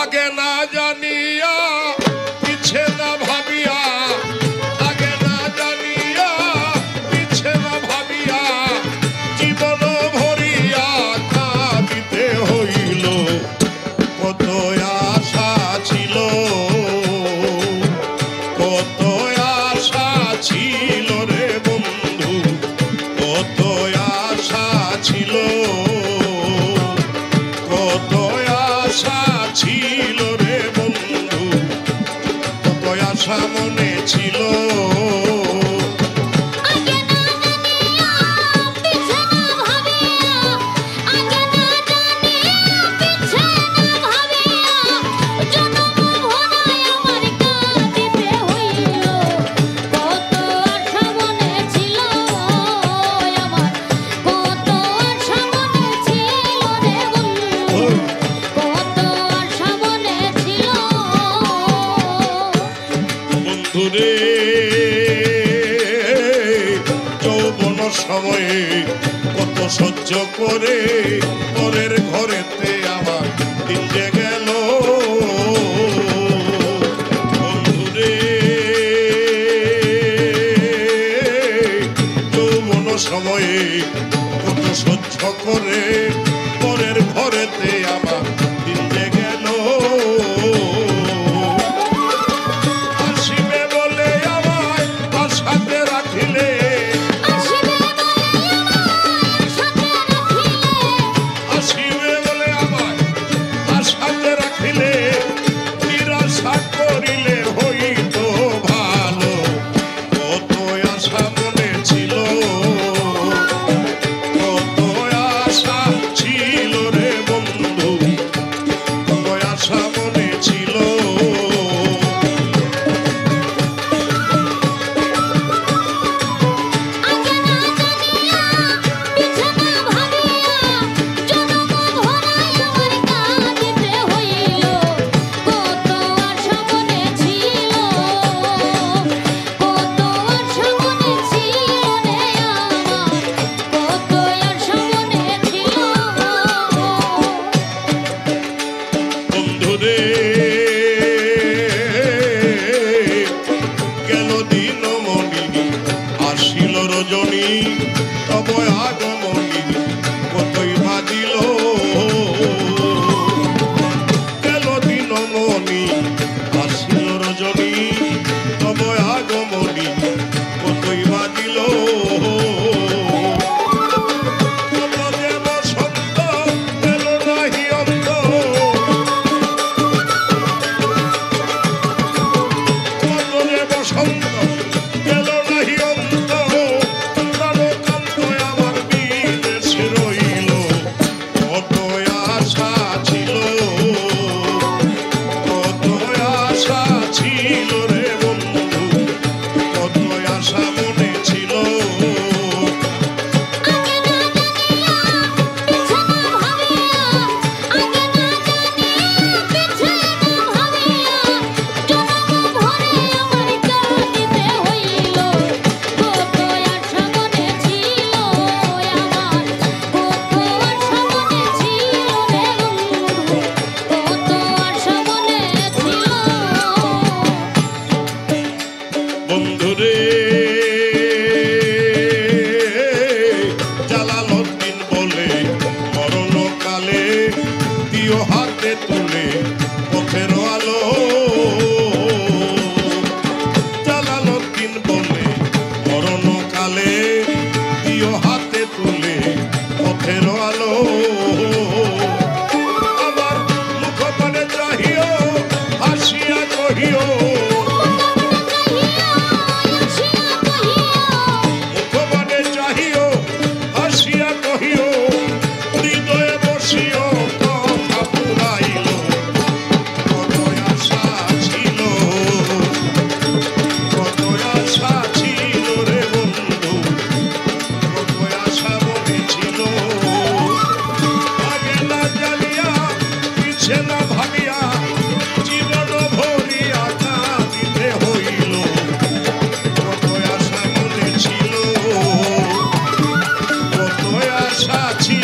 আগে না জানিয়া পিছে না ভাবিয়া, আগে না জানিয়া পিছে না ভাবিয়া, জীবন ভরিয়া কাঁদিতে হইল। কত আশা ছিল, কত আশা ছিল রে বন্ধু, কত আশা ছিল, কত আশা ছিল রে বন্ধু, কত আশা মনে ছিল। বন্ধুরে যৌবন সময়ে কত সহ্য করে পরের ঘরেতে আমার দিন যে গেল। বন্ধুরে যৌবন সময়ে কত সহ্য করে পরের ঘরেতে আমার দিন যে গেল। গেল দিনমণি আসিল রজনী, তব আগমনী কতই বাজিল। গেল দিনমণি আসিল রজনী, তব আগমনী কতই বাজিল। বন্ধুরে জালালউদ্দিন বলে মরণকালে দিও হাতে তুলে পথের আলো। জালালউদ্দিন বলে মরণকালে দিও হাতে তুলে পথের আলো। আমার মুখপানে চাহিও হাসিয়া কহিও, সাথী